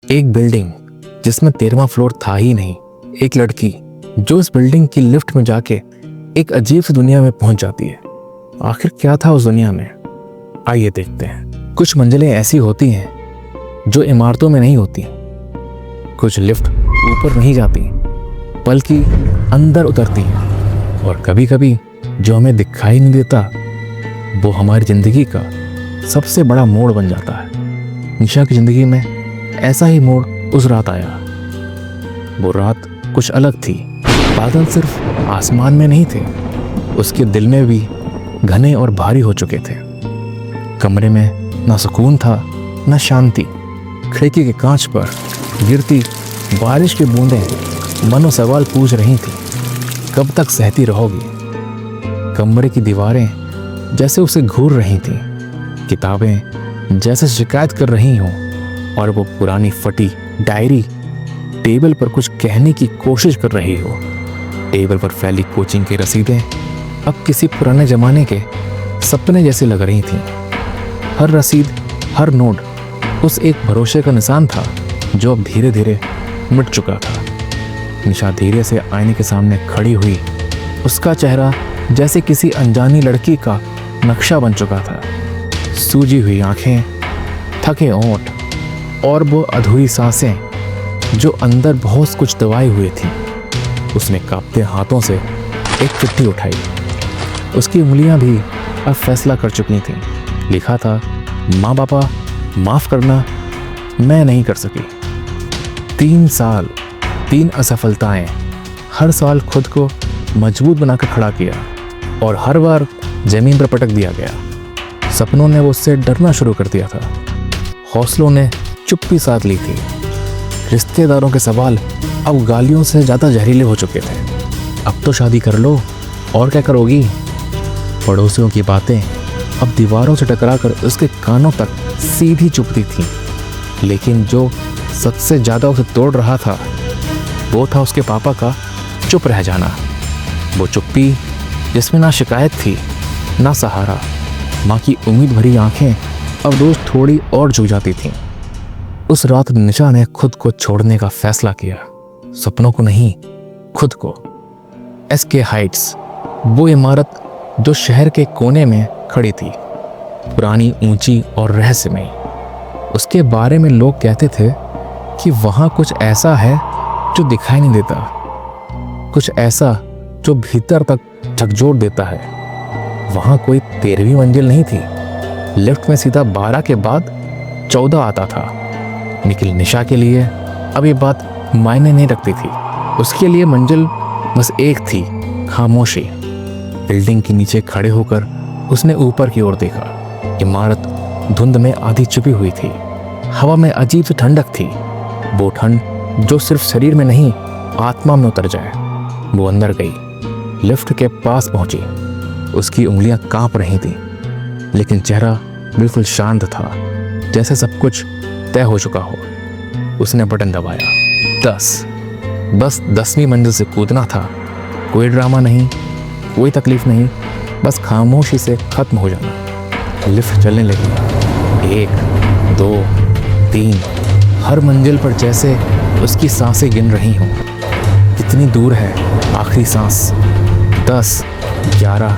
एक बिल्डिंग जिसमें 13वां फ्लोर था ही नहीं। एक लड़की जो इस बिल्डिंग की लिफ्ट में जाके एक अजीब सी दुनिया में पहुंच जाती है। आखिर क्या था उस दुनिया में, आइए देखते हैं। कुछ मंजिलें ऐसी होती हैं जो इमारतों में नहीं होती। कुछ लिफ्ट ऊपर नहीं जाती बल्कि अंदर उतरती हैं। और कभी कभी जो हमें दिखाई नहीं देता वो हमारी जिंदगी का सबसे बड़ा मोड़ बन जाता है। निशा की जिंदगी में ऐसा ही मोड़ उस रात आया। वो रात कुछ अलग थी। बादल सिर्फ आसमान में नहीं थे, उसके दिल में भी घने और भारी हो चुके थे। कमरे में ना सुकून था ना शांति। खिड़की के कांच पर गिरती बारिश की बूंदें मनो सवाल पूछ रही थी, कब तक सहती रहोगी। कमरे की दीवारें जैसे उसे घूर रही थीं, किताबें जैसे शिकायत कर रही हों, और वो पुरानी फटी डायरी टेबल पर कुछ कहने की कोशिश कर रही हो। टेबल पर फैली कोचिंग की रसीदें अब किसी पुराने जमाने के सपने जैसी लग रही थीं। हर रसीद, हर नोट उस एक भरोसे का निशान था जो अब धीरे धीरे मिट चुका था। निशा धीरे से आईने के सामने खड़ी हुई। उसका चेहरा जैसे किसी अनजानी लड़की का नक्शा बन चुका था। सूजी हुई आंखें, थके होंठ और वो अधूरी सांसें जो अंदर बहुत कुछ दबाए हुए थी। उसने कांपते हाथों से एक चिट्ठी उठाई। उसकी उंगलियां भी अब फैसला कर चुकी थीं। लिखा था, माँ बापा माफ करना, मैं नहीं कर सकी। 3 साल, 3 असफलताएं। हर साल खुद को मजबूत बनाकर खड़ा किया और हर बार जमीन पर पटक दिया गया। सपनों ने उससे डरना शुरू कर दिया था। हौसलों ने चुप्पी साध ली थी। रिश्तेदारों के सवाल अब गालियों से ज़्यादा जहरीले हो चुके थे। अब तो शादी कर लो, और क्या करोगी। पड़ोसियों की बातें अब दीवारों से टकराकर उसके कानों तक सीधी चुभती थीं। लेकिन जो सबसे ज़्यादा उसे तोड़ रहा था वो था उसके पापा का चुप रह जाना। वो चुप्पी जिसमें ना शिकायत थी ना सहारा। माँ की उम्मीद भरी आंखें अब रोज थोड़ी और झुक जाती थीं। उस रात निशा ने खुद को छोड़ने का फैसला किया। सपनों को नहीं, खुद को। एसके हाइट्स, वो इमारत जो शहर के कोने में खड़ी थी, पुरानी, ऊंची और रहस्यमयी। उसके बारे में लोग कहते थे कि वहाँ कुछ ऐसा है जो दिखाई नहीं देता, कुछ ऐसा जो भीतर तक झकझोर देता है। वहाँ कोई 13वीं मंजिल नहीं थी। लिफ्ट में सीधा 12 के बाद 14 आता था। लेकिन निशा के लिए अब ये बात मायने नहीं रखती थी। उसके लिए मंजिल बस एक थी, खामोशी। बिल्डिंग के नीचे खड़े होकर उसने ऊपर की ओर देखा। इमारत धुंध में आधी छुपी हुई थी। हवा में अजीब सी ठंडक थी, वो ठंड जो सिर्फ शरीर में नहीं आत्मा में उतर जाए। वो अंदर गई, लिफ्ट के पास पहुंची। उसकी उंगलियां कांप रही थीं, लेकिन चेहरा बिल्कुल शांत था, जैसे सब कुछ तय हो चुका हो। उसने बटन दबाया। 10, बस 10वीं मंजिल से कूदना था। कोई ड्रामा नहीं, कोई तकलीफ नहीं, बस खामोशी से खत्म हो जाना। लिफ्ट चलने लगी। 1, 2, 3। हर मंजिल पर जैसे उसकी सांसें गिन रही हों। कितनी दूर है आखिरी सांस। 10, 11,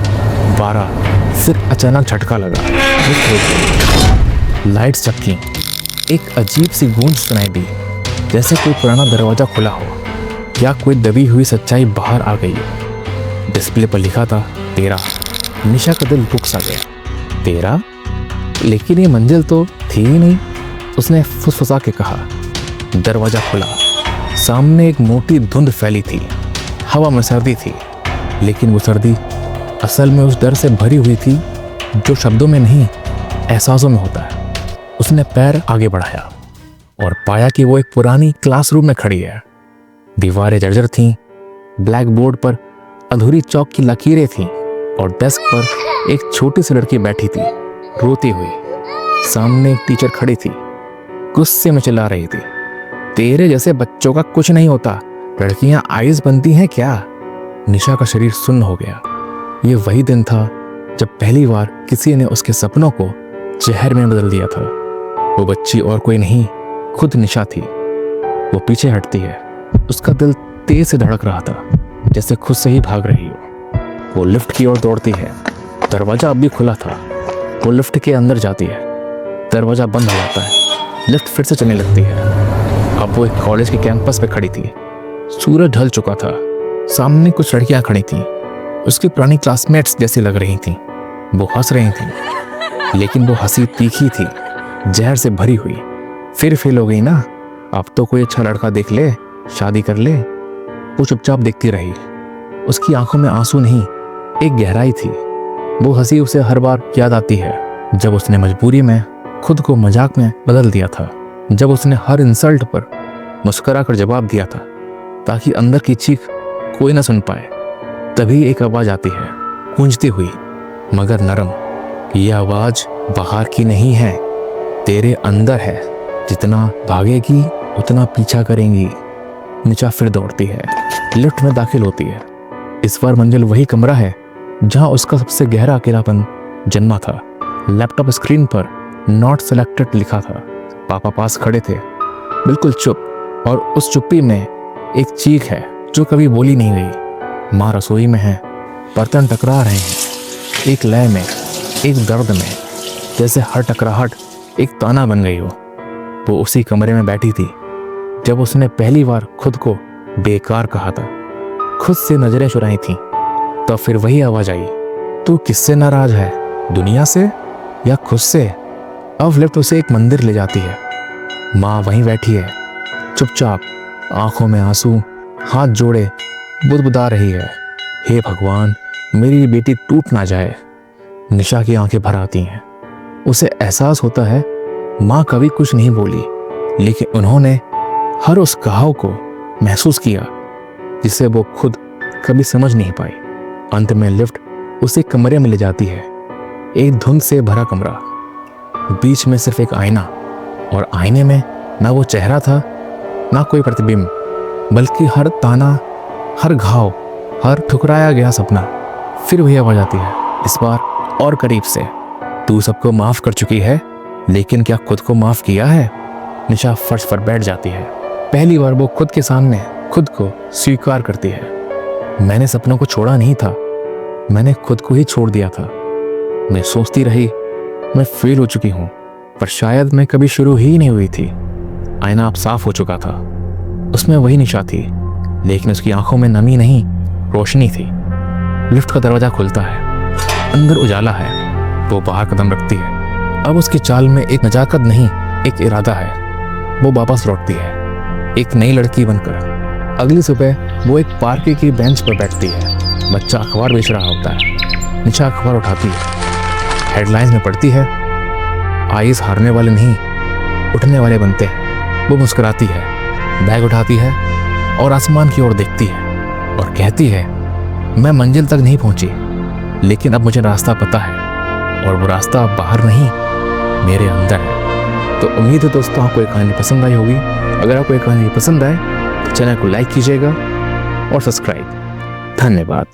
12। फिर अचानक झटका लगा। लाइट्स चमकी। एक अजीब सी गूंज सुनाई दी, जैसे कोई पुराना दरवाजा खुला हो या कोई दबी हुई सच्चाई बाहर आ गई। डिस्प्ले पर लिखा था 13। निशा का दिल रुक सा गया। 13? लेकिन ये मंजिल तो थी ही नहीं, उसने फुसफुसा के कहा। दरवाजा खुला। सामने एक मोटी धुंध फैली थी। हवा में सर्दी थी, लेकिन वो सर्दी असल में उस डर से भरी हुई थी जो शब्दों में नहीं, एहसासों में होता है। उसने पैर आगे बढ़ाया और पाया कि वो एक पुरानी क्लासरूम में खड़ी है। दीवारें जर्जर थीं, ब्लैक बोर्ड पर अधूरी चौक की लकीरें थीं और डेस्क पर एक छोटी सी लड़की बैठी थी, रोती हुई। सामने एक टीचर खड़ी थी, गुस्से में चिल्ला रही थी, तेरे जैसे बच्चों का कुछ नहीं होता, लड़कियां आइस बनती हैं क्या। निशा का शरीर सुन्न हो गया। ये वही दिन था जब पहली बार किसी ने उसके सपनों को जहर में बदल दिया था। वो बच्ची और कोई नहीं, खुद निशा थी। वो पीछे हटती है। उसका दिल तेज से धड़क रहा था, जैसे खुद से ही भाग रही हो। वो लिफ्ट की ओर दौड़ती है। दरवाजा अब भी खुला था। वो लिफ्ट के अंदर जाती है। दरवाजा बंद हो जाता है। लिफ्ट फिर से चलने लगती है। अब वो एक कॉलेज के कैंपस पे खड़ी थी। सूरज ढल चुका था। सामने कुछ लड़कियां खड़ी थीं। उसकी पुरानी क्लासमेट्स जैसी लग रही थीं। वो हंस रही थीं, लेकिन वो हंसी तीखी थी, जहर से भरी हुई। फिर फेल हो गई ना, अब तो कोई अच्छा लड़का देख ले, शादी कर ले। वो चुपचाप देखती रही। उसकी आंखों में आंसू नहीं, एक गहराई थी। वो हंसी उसे हर बार याद आती है, जब उसने मजबूरी में खुद को मजाक में बदल दिया था, जब उसने हर इंसल्ट पर मुस्कुरा कर जवाब दिया था, ताकि अंदर की चीख कोई ना सुन पाए। तभी एक आवाज आती है, गूंजती हुई मगर नरम। ये आवाज बाहर की नहीं है, तेरे अंदर है। जितना भागेगी उतना पीछा करेंगी। निशा फिर दौड़ती है। लिफ्ट में दाखिल होती है। इस बार मंजिल वही कमरा है जहां उसका सबसे गहरा अकेलापन जन्मा था। लैपटॉप स्क्रीन पर नॉट सेलेक्टेड लिखा था। पापा पास खड़े थे, बिल्कुल चुप, और उस चुप्पी में एक चीख है जो कभी बोली नहीं गई। माँ रसोई में है, बर्तन टकरा रहे हैं, एक लय में, एक दर्द में, जैसे हर टकराहट एक ताना बन गई हो। वो उसी कमरे में बैठी थी जब उसने पहली बार खुद को बेकार कहा था। खुद से नजरें चुराई थीं। तो फिर वही आवाज आई, तू किससे नाराज है, दुनिया से या खुद से? अब लिफ्ट उसे एक मंदिर ले जाती है। माँ वहीं बैठी है, चुपचाप, आंखों में आंसू, हाथ जोड़े बुदबुदा रही है। हे भगवान, मेरी बेटी टूट ना जाए। निशा की आंखें भर आती हैं। उसे एहसास होता है माँ कभी कुछ नहीं बोली, लेकिन उन्होंने हर उस घाव को महसूस किया जिसे वो खुद कभी समझ नहीं पाई। अंत में लिफ्ट उसे कमरे में ले जाती है। एक धुंध से भरा कमरा, बीच में सिर्फ एक आईना, और आईने में ना वो चेहरा था, ना कोई प्रतिबिंब, बल्कि हर ताना, हर घाव, हर ठुकराया गया सपना। फिर वही आवाज आती है, इस बार और करीब से, तू सबको माफ कर चुकी है, लेकिन क्या खुद को माफ किया है? निशा फर्श पर बैठ जाती है। पहली बार वो खुद के सामने खुद को स्वीकार करती है। मैंने सपनों को छोड़ा नहीं था, मैंने खुद को ही छोड़ दिया था। मैं सोचती रही मैं फेल हो चुकी हूँ, पर शायद मैं कभी शुरू ही नहीं हुई थी। आईना अब साफ हो चुका था। उसमें वही निशा थी, लेकिन उसकी आंखों में नमी नहीं, रोशनी थी। लिफ्ट का दरवाजा खुलता है। अंदर उजाला है। वो बाहर कदम रखती है। अब उसकी चाल में एक नजाकत नहीं, एक इरादा है। वो वापस लौटती है, एक नई लड़की बनकर। अगली सुबह वो एक पार्क की बेंच पर बैठती है। बच्चा अखबार बेच रहा होता है। निशा अखबार उठाती है। हेडलाइंस में पढ़ती है, आइस हारने वाले नहीं, उठने वाले बनते हैं। वो मुस्कुराती है, बैग उठाती है और आसमान की ओर देखती है और कहती है, मैं मंजिल तक नहीं पहुंची, लेकिन अब मुझे रास्ता पता है, और वो रास्ता अब बाहर नहीं, मेरे अंदर है। तो उम्मीद है दोस्तों आपको ये कहानी पसंद आई होगी। अगर आपको ये कहानी पसंद आए तो चैनल को लाइक कीजिएगा और सब्सक्राइब। धन्यवाद।